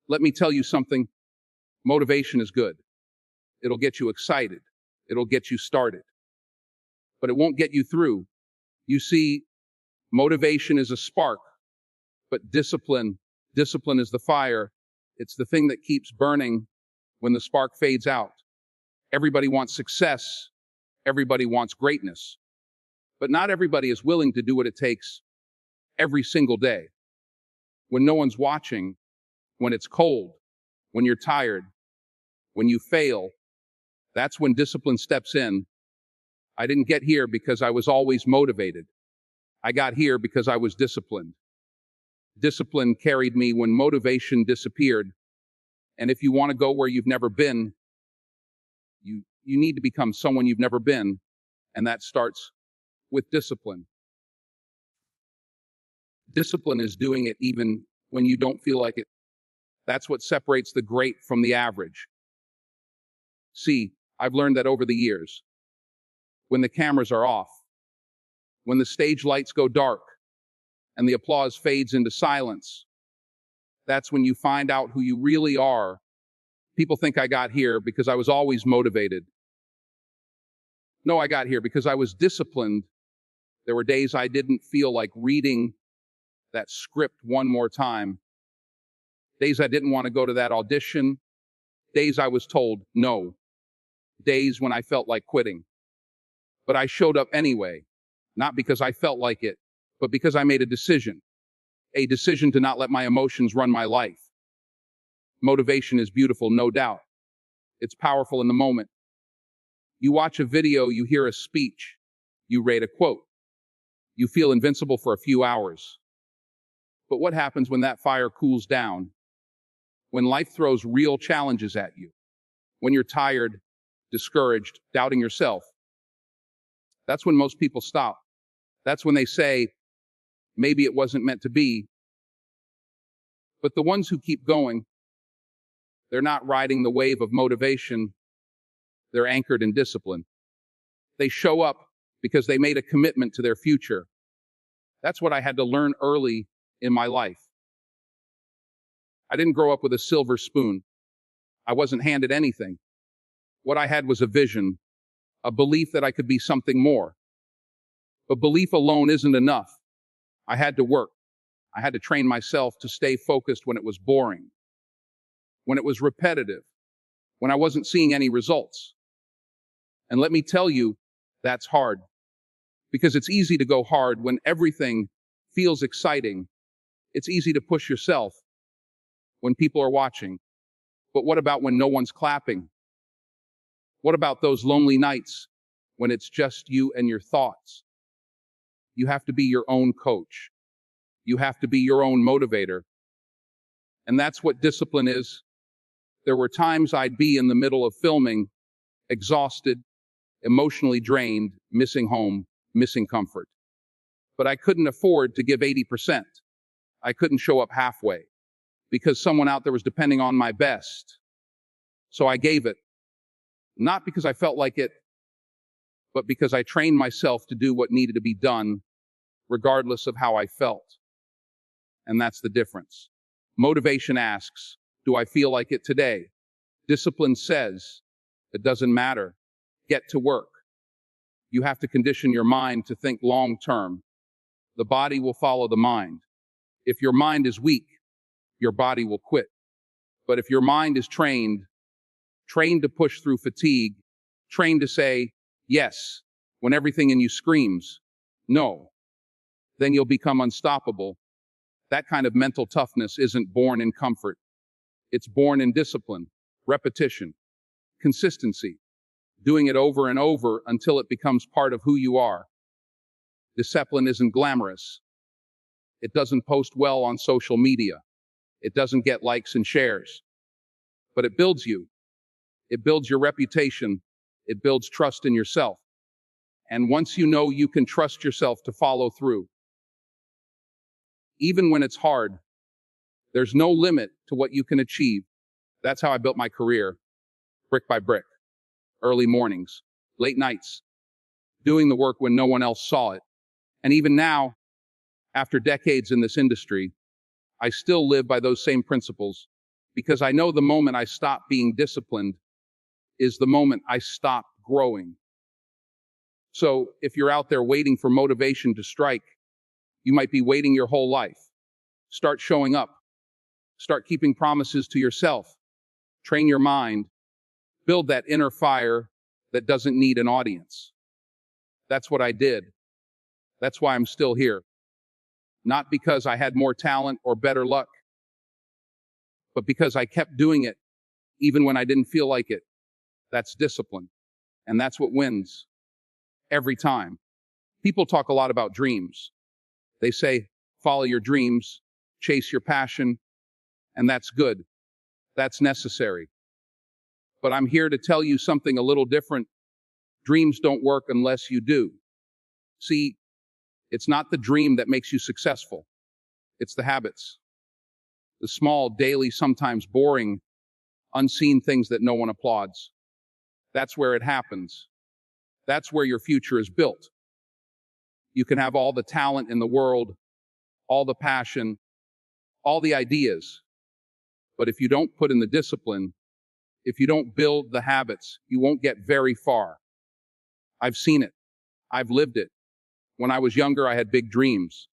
Let me tell you something. Motivation is good. It'll get you excited. It'll get you started. But it won't get you through. You see, motivation is a spark, but discipline is the fire. It's the thing that keeps burning when the spark fades out. Everybody wants success. Everybody wants greatness. But not everybody is willing to do what it takes every single day. When no one's watching, when it's cold, when you're tired, when you fail, that's when discipline steps in. I didn't get here because I was always motivated. I got here because I was disciplined. Discipline carried me when motivation disappeared. And if you want to go where you've never been, you need to become someone you've never been. And that starts with discipline. Discipline is doing it even when you don't feel like it. That's what separates the great from the average. See, I've learned that over the years. When the cameras are off, when the stage lights go dark, and the applause fades into silence, that's when you find out who you really are. People think I got here because I was always motivated. No, I got here because I was disciplined. There were days I didn't feel like reading that script one more time. Days I didn't want to go to that audition. Days I was told no. Days when I felt like quitting. But I showed up anyway, not because I felt like it, but because I made a decision to not let my emotions run my life. Motivation is beautiful, no doubt. It's powerful in the moment. You watch a video, you hear a speech, you read a quote. You feel invincible for a few hours. But what happens when that fire cools down? When life throws real challenges at you? When you're tired, discouraged, doubting yourself? That's when most people stop. That's when they say, maybe it wasn't meant to be. But the ones who keep going, they're not riding the wave of motivation. They're anchored in discipline. They show up because they made a commitment to their future. That's what I had to learn early in my life. I didn't grow up with a silver spoon. I wasn't handed anything. What I had was a vision, a belief that I could be something more. But belief alone isn't enough. I had to work. I had to train myself to stay focused when it was boring, when it was repetitive, when I wasn't seeing any results. And let me tell you, that's hard. Because it's easy to go hard when everything feels exciting. It's easy to push yourself when people are watching. But what about when no one's clapping? What about those lonely nights when it's just you and your thoughts? You have to be your own coach. You have to be your own motivator. And that's what discipline is. There were times I'd be in the middle of filming, exhausted, emotionally drained, missing home, missing comfort. But I couldn't afford to give 80%. I couldn't show up halfway because someone out there was depending on my best. So I gave it, not because I felt like it, but because I trained myself to do what needed to be done, regardless of how I felt. And that's the difference. Motivation asks, do I feel like it today? Discipline says, it doesn't matter. Get to work. You have to condition your mind to think long term. The body will follow the mind. If your mind is weak, your body will quit. But if your mind is trained to push through fatigue, trained to say yes when everything in you screams no, then you'll become unstoppable. That kind of mental toughness isn't born in comfort. It's born in discipline, repetition, consistency, doing it over and over until it becomes part of who you are. Discipline isn't glamorous. It doesn't post well on social media. It doesn't get likes and shares. But it builds you. It builds your reputation. It builds trust in yourself. And once you know you can trust yourself to follow through, even when it's hard, there's no limit to what you can achieve. That's how I built my career, brick by brick. Early mornings, late nights, doing the work when no one else saw it. And even now, after decades in this industry, I still live by those same principles. Because I know the moment I stop being disciplined is the moment I stop growing. So if you're out there waiting for motivation to strike, you might be waiting your whole life. Start showing up. Start keeping promises to yourself. Train your mind. Build that inner fire that doesn't need an audience. That's what I did. That's why I'm still here. Not because I had more talent or better luck, but because I kept doing it even when I didn't feel like it. That's discipline. And that's what wins every time. People talk a lot about dreams. They say, follow your dreams, chase your passion, and that's good. That's necessary. But I'm here to tell you something a little different. Dreams don't work unless you do. See, it's not the dream that makes you successful. It's the habits. The small, daily, sometimes boring, unseen things that no one applauds. That's where it happens. That's where your future is built. You can have all the talent in the world, all the passion, all the ideas. But if you don't put in the discipline, if you don't build the habits, you won't get very far. I've seen it. I've lived it. When I was younger, I had big dreams.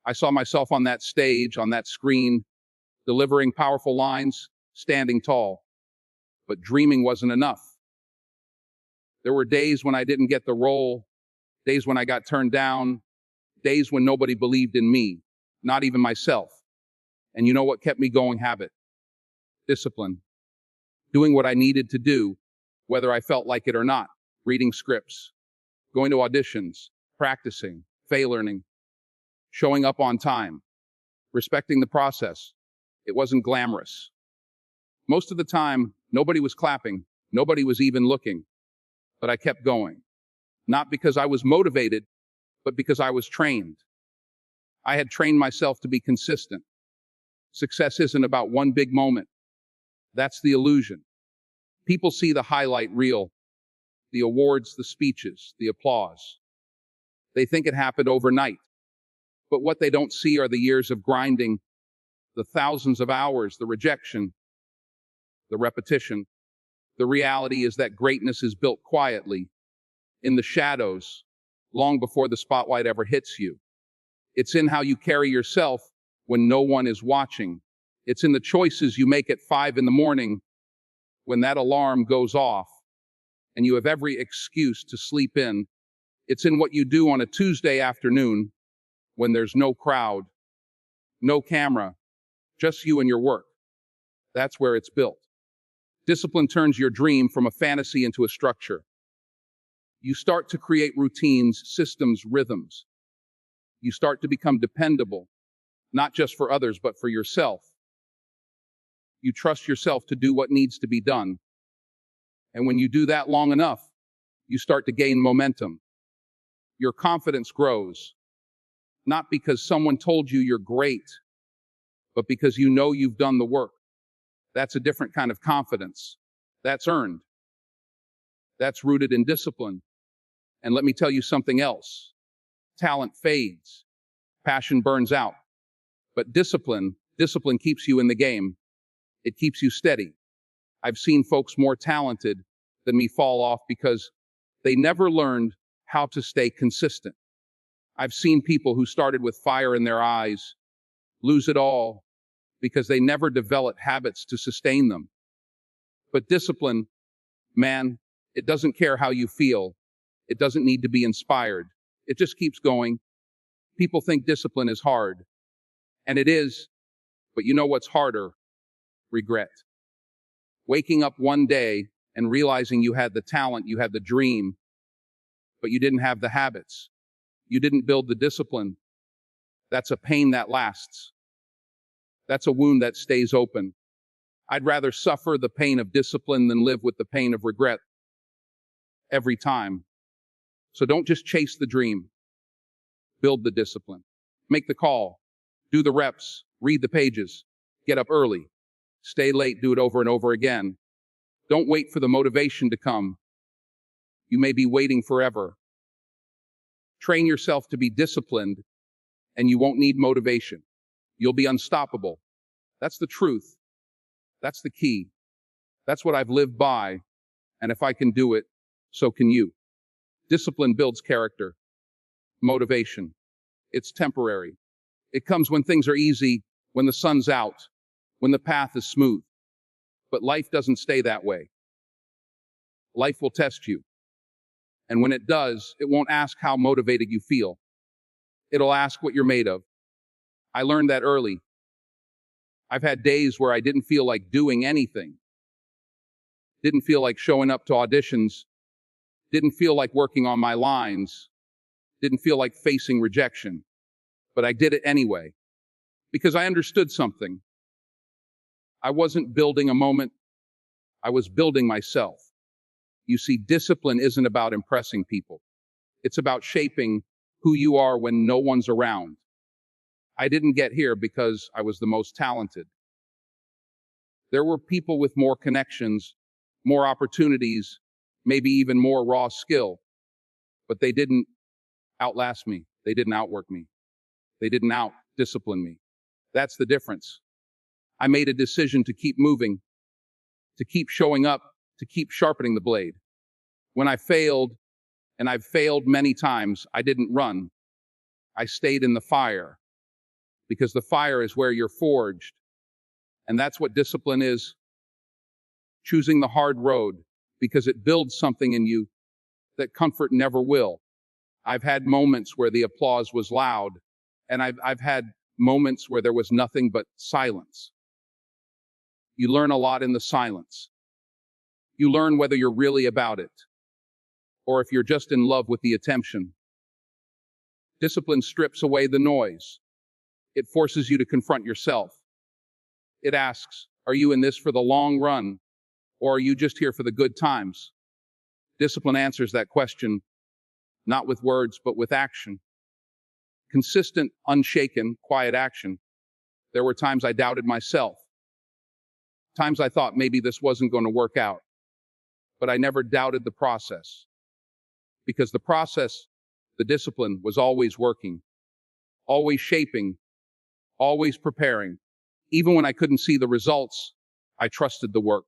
I saw myself on that stage, on that screen, delivering powerful lines, standing tall. But dreaming wasn't enough. There were days when I didn't get the role, days when I got turned down, days when nobody believed in me, not even myself. And you know what kept me going? Habit. Discipline. Doing what I needed to do, whether I felt like it or not. Reading scripts, going to auditions, practicing, learning, showing up on time, respecting the process. It wasn't glamorous. Most of the time, nobody was clapping, nobody was even looking, but I kept going. Not because I was motivated, but because I was trained. I had trained myself to be consistent. Success isn't about one big moment. That's the illusion. People see the highlight reel, the awards, the speeches, the applause. They think it happened overnight. But what they don't see are the years of grinding, the thousands of hours, the rejection, the repetition. The reality is that greatness is built quietly, in the shadows, long before the spotlight ever hits you. It's in how you carry yourself when no one is watching. It's in the choices you make at 5 a.m. when that alarm goes off and you have every excuse to sleep in. It's in what you do on a Tuesday afternoon when there's no crowd, no camera, just you and your work. That's where it's built. Discipline turns your dream from a fantasy into a structure. You start to create routines, systems, rhythms. You start to become dependable, not just for others, but for yourself. You trust yourself to do what needs to be done. And when you do that long enough, you start to gain momentum. Your confidence grows, not because someone told you you're great, but because you know you've done the work. That's a different kind of confidence. That's earned. That's rooted in discipline. And let me tell you something else. Talent fades. Passion burns out. But discipline keeps you in the game. It keeps you steady. I've seen folks more talented than me fall off because they never learned how to stay consistent. I've seen people who started with fire in their eyes lose it all because they never developed habits to sustain them. But discipline, man, it doesn't care how you feel. It doesn't need to be inspired. It just keeps going. People think discipline is hard, and it is, but you know what's harder? Regret. Waking up one day and realizing you had the talent, you had the dream, but you didn't have the habits. You didn't build the discipline. That's a pain that lasts. That's a wound that stays open. I'd rather suffer the pain of discipline than live with the pain of regret every time. So don't just chase the dream. Build the discipline. Make the call. Do the reps. Read the pages. Get up early. Stay late. Do it over and over again. Don't wait for the motivation to come. You may be waiting forever. Train yourself to be disciplined, and you won't need motivation. You'll be unstoppable. That's the truth. That's the key. That's what I've lived by. And if I can do it, so can you. Discipline builds character. Motivation. It's temporary. It comes when things are easy, when the sun's out, when the path is smooth. But life doesn't stay that way. Life will test you. And when it does, it won't ask how motivated you feel. It'll ask what you're made of. I learned that early. I've had days where I didn't feel like doing anything. Didn't feel like showing up to auditions. Didn't feel like working on my lines. Didn't feel like facing rejection. But I did it anyway. Because I understood something. I wasn't building a moment. I was building myself. You see, discipline isn't about impressing people. It's about shaping who you are when no one's around. I didn't get here because I was the most talented. There were people with more connections, more opportunities, maybe even more raw skill. But they didn't outlast me. They didn't outwork me. They didn't out-discipline me. That's the difference. I made a decision to keep moving, to keep showing up, to keep sharpening the blade. When I failed, and I've failed many times, I didn't run. I stayed in the fire, because the fire is where you're forged. And that's what discipline is. Choosing the hard road, because it builds something in you that comfort never will. I've had moments where the applause was loud, and I've had moments where there was nothing but silence. You learn a lot in the silence. You learn whether you're really about it, or if you're just in love with the attention. Discipline strips away the noise. It forces you to confront yourself. It asks, are you in this for the long run, or are you just here for the good times? Discipline answers that question, not with words, but with action. Consistent, unshaken, quiet action. There were times I doubted myself. Times I thought maybe this wasn't going to work out. But I never doubted the process. Because the process, the discipline, was always working, always shaping, always preparing. Even when I couldn't see the results, I trusted the work.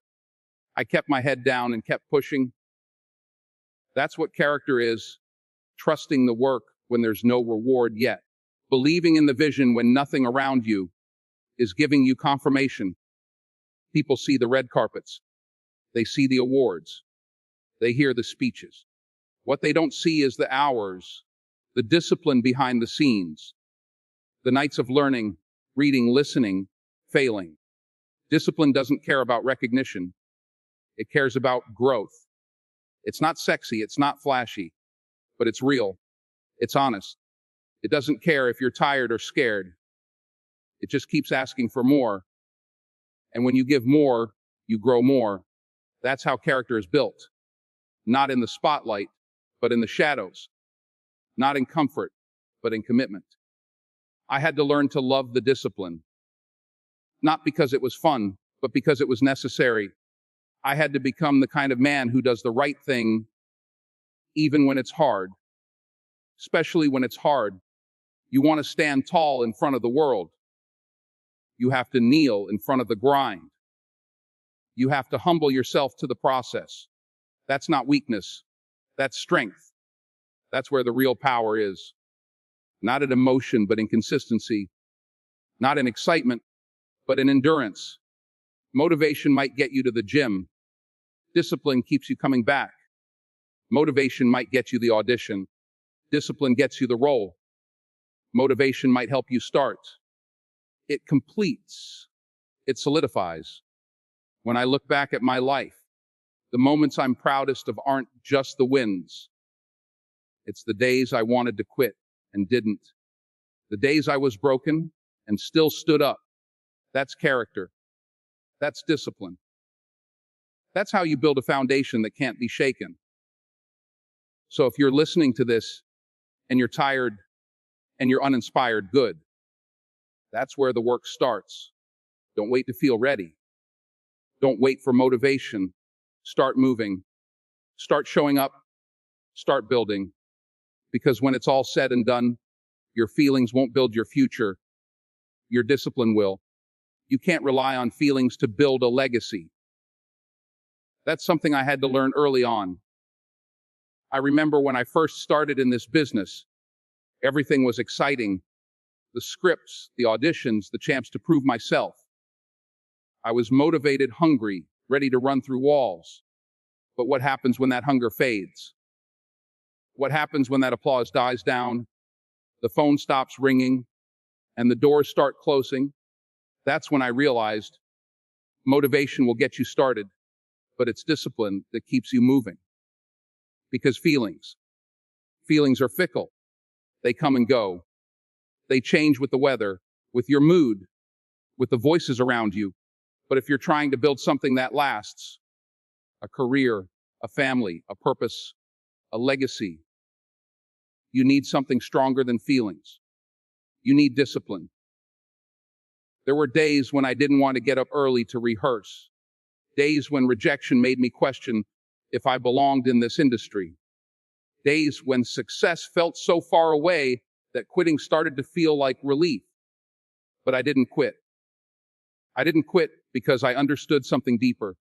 I kept my head down and kept pushing. That's what character is, trusting the work when there's no reward yet. Believing in the vision when nothing around you is giving you confirmation. People see the red carpets. They see the awards. They hear the speeches. What they don't see is the hours, the discipline behind the scenes, the nights of learning, reading, listening, failing. Discipline doesn't care about recognition. It cares about growth. It's not sexy, it's not flashy, but it's real. It's honest. It doesn't care if you're tired or scared. It just keeps asking for more. And when you give more, you grow more. That's how character is built. Not in the spotlight, but in the shadows. Not in comfort, but in commitment. I had to learn to love the discipline. Not because it was fun, but because it was necessary. I had to become the kind of man who does the right thing, even when it's hard. Especially when it's hard. You want to stand tall in front of the world. You have to kneel in front of the grind. You have to humble yourself to the process. That's not weakness. That's strength. That's where the real power is. Not in emotion, but in consistency. Not in excitement, but in endurance. Motivation might get you to the gym. Discipline keeps you coming back. Motivation might get you the audition. Discipline gets you the role. Motivation might help you start. It completes. It solidifies. When I look back at my life, the moments I'm proudest of aren't just the wins. It's the days I wanted to quit and didn't. The days I was broken and still stood up. That's character. That's discipline. That's how you build a foundation that can't be shaken. So if you're listening to this and you're tired and you're uninspired, good. That's where the work starts. Don't wait to feel ready. Don't wait for motivation. Start moving. Start showing up. Start building. Because when it's all said and done, your feelings won't build your future. Your discipline will. You can't rely on feelings to build a legacy. That's something I had to learn early on. I remember when I first started in this business, everything was exciting. The scripts, the auditions, the chance to prove myself. I was motivated, hungry, ready to run through walls. But what happens when that hunger fades? What happens when that applause dies down, the phone stops ringing, and the doors start closing? That's when I realized motivation will get you started, but it's discipline that keeps you moving. Because feelings are fickle. They come and go. They change with the weather, with your mood, with the voices around you. But if you're trying to build something that lasts, a career, a family, a purpose, a legacy, you need something stronger than feelings. You need discipline. There were days when I didn't want to get up early to rehearse. Days when rejection made me question if I belonged in this industry. Days when success felt so far away that quitting started to feel like relief. But I didn't quit. I didn't quit because I understood something deeper.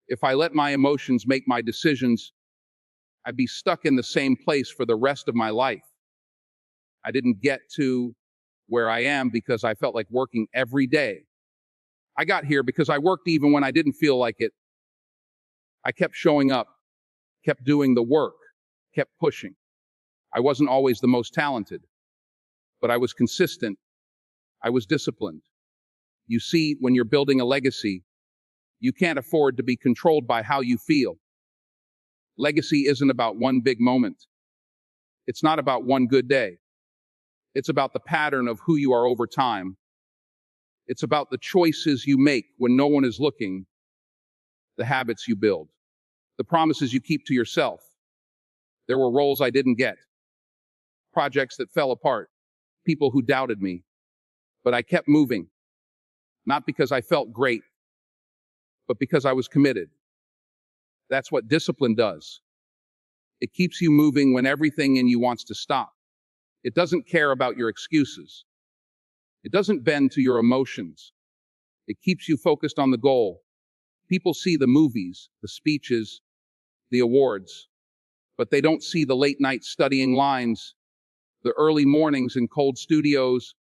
If I let my emotions make my decisions, I'd be stuck in the same place for the rest of my life. I didn't get to where I am because I felt like working every day. I got here because I worked even when I didn't feel like it. I kept showing up, kept doing the work, kept pushing. I wasn't always the most talented, but I was consistent. I was disciplined. You see, when you're building a legacy, you can't afford to be controlled by how you feel. Legacy isn't about one big moment. It's not about one good day. It's about the pattern of who you are over time. It's about the choices you make when no one is looking, the habits you build, the promises you keep to yourself. There were roles I didn't get, projects that fell apart, people who doubted me. But I kept moving, not because I felt great, but because I was committed. That's what discipline does. It keeps you moving when everything in you wants to stop. It doesn't care about your excuses. It doesn't bend to your emotions. It keeps you focused on the goal. People see the movies, the speeches, the awards, but they don't see the late nights studying lines, the early mornings in cold studios,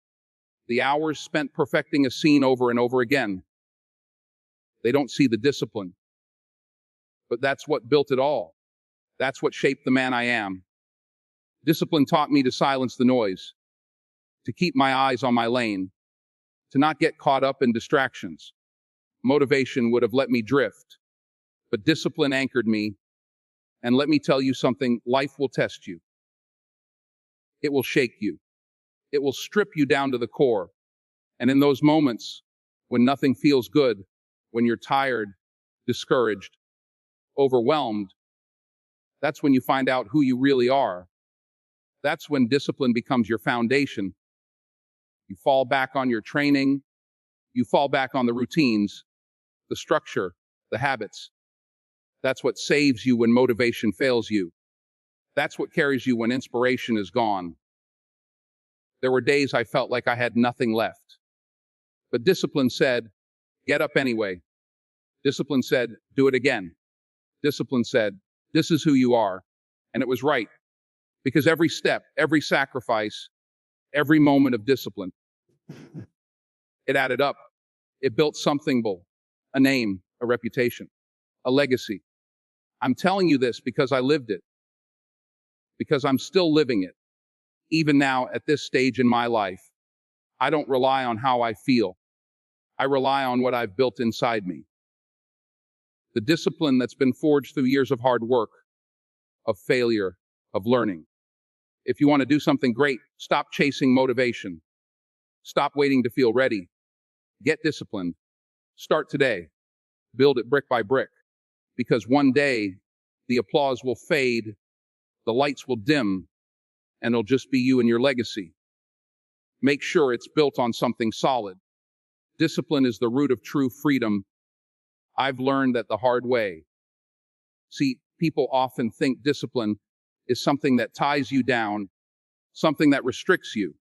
the hours spent perfecting a scene over and over again. They don't see the discipline. But that's what built it all. That's what shaped the man I am. Discipline taught me to silence the noise, to keep my eyes on my lane, to not get caught up in distractions. Motivation would have let me drift, but discipline anchored me. And let me tell you something, life will test you. It will shake you. It will strip you down to the core. And in those moments, when nothing feels good, when you're tired, discouraged, overwhelmed, that's when you find out who you really are. That's when discipline becomes your foundation. You fall back on your training. You fall back on the routines, the structure, the habits. That's what saves you when motivation fails you. That's what carries you when inspiration is gone. There were days I felt like I had nothing left. But discipline said, get up anyway. Discipline said, do it again. Discipline said, this is who you are. And it was right. Because every step, every sacrifice, every moment of discipline, it added up. It built something, a name, a reputation, a legacy. I'm telling you this because I lived it. Because I'm still living it. Even now, at this stage in my life, I don't rely on how I feel. I rely on what I've built inside me. The discipline that's been forged through years of hard work, of failure, of learning. If you want to do something great, stop chasing motivation. Stop waiting to feel ready. Get disciplined. Start today. Build it brick by brick. Because one day, the applause will fade, the lights will dim, and it'll just be you and your legacy. Make sure it's built on something solid. Discipline is the root of true freedom. I've learned that the hard way. See, people often think discipline is something that ties you down, something that restricts you.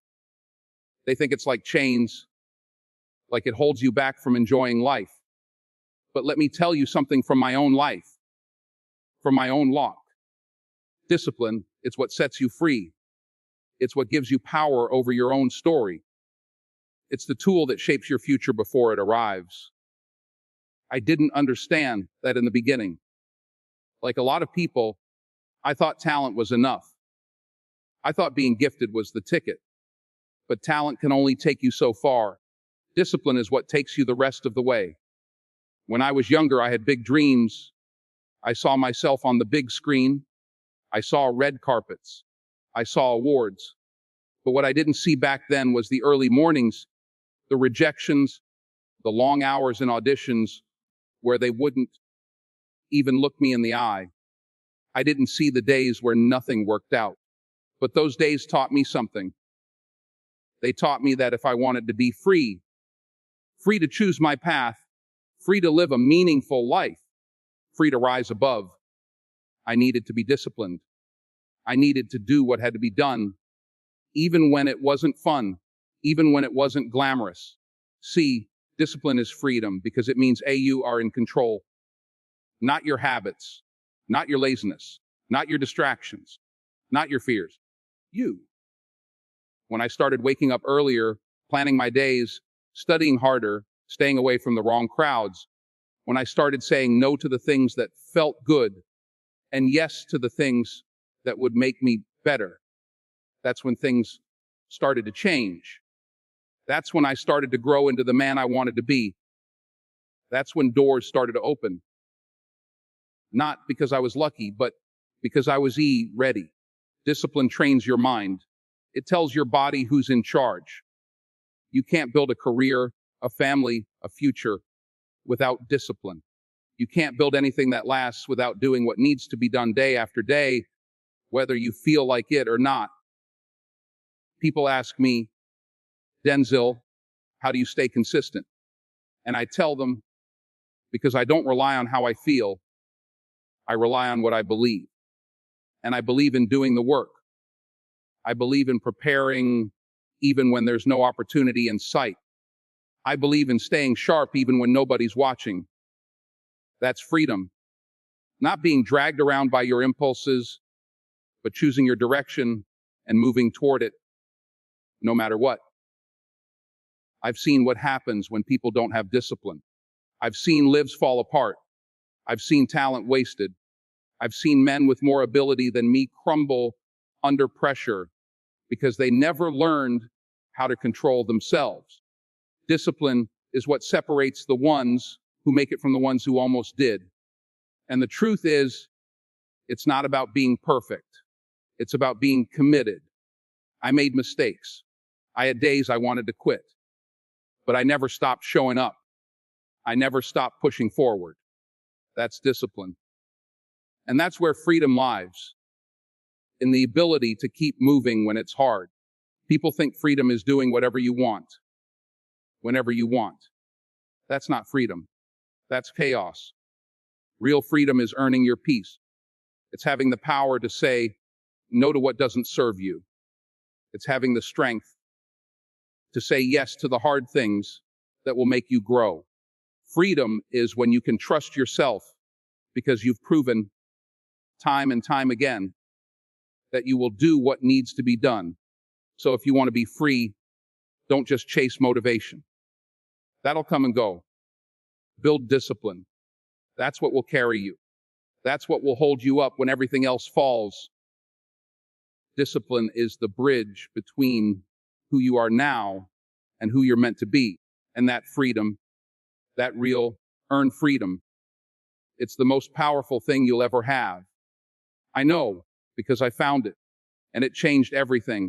They think it's like chains, like it holds you back from enjoying life. But let me tell you something from my own life, from my own walk. Discipline, it's what sets you free. It's what gives you power over your own story. It's the tool that shapes your future before it arrives. I didn't understand that in the beginning. Like a lot of people, I thought talent was enough. I thought being gifted was the ticket. But talent can only take you so far. Discipline is what takes you the rest of the way. When I was younger, I had big dreams. I saw myself on the big screen. I saw red carpets. I saw awards. But what I didn't see back then was the early mornings, the rejections, the long hours in auditions where they wouldn't even look me in the eye. I didn't see the days where nothing worked out. But those days taught me something. They taught me that if I wanted to be free, free to choose my path, free to live a meaningful life, free to rise above, I needed to be disciplined. I needed to do what had to be done, even when it wasn't fun, even when it wasn't glamorous. See, discipline is freedom because it means you are in control. Not your habits, not your laziness, not your distractions, not your fears. You. When I started waking up earlier, planning my days, studying harder, staying away from the wrong crowds, when I started saying no to the things that felt good and yes to the things that would make me better, that's when things started to change. That's when I started to grow into the man I wanted to be. That's when doors started to open. Not because I was lucky, but because I was ready. Discipline trains your mind. It tells your body who's in charge. You can't build a career, a family, a future without discipline. You can't build anything that lasts without doing what needs to be done day after day, whether you feel like it or not. People ask me, Denzel, how do you stay consistent? And I tell them, because I don't rely on how I feel, I rely on what I believe. And I believe in doing the work. I believe in preparing even when there's no opportunity in sight. I believe in staying sharp even when nobody's watching. That's freedom. Not being dragged around by your impulses, but choosing your direction and moving toward it, no matter what. I've seen what happens when people don't have discipline. I've seen lives fall apart. I've seen talent wasted. I've seen men with more ability than me crumble under pressure because they never learned how to control themselves. Discipline is what separates the ones who make it from the ones who almost did. And the truth is, it's not about being perfect. It's about being committed. I made mistakes. I had days I wanted to quit. But I never stopped showing up. I never stopped pushing forward. That's discipline. And that's where freedom lies, in the ability to keep moving when it's hard. People think freedom is doing whatever you want, whenever you want. That's not freedom. That's chaos. Real freedom is earning your peace. It's having the power to say no to what doesn't serve you. It's having the strength to say yes to the hard things that will make you grow. Freedom is when you can trust yourself because you've proven time and time again that you will do what needs to be done. So if you want to be free, don't just chase motivation. That'll come and go. Build discipline. That's what will carry you. That's what will hold you up when everything else falls. Discipline is the bridge between who you are now and who you're meant to be. And that freedom, that real earned freedom, it's the most powerful thing you'll ever have. I know, because I found it, and it changed everything.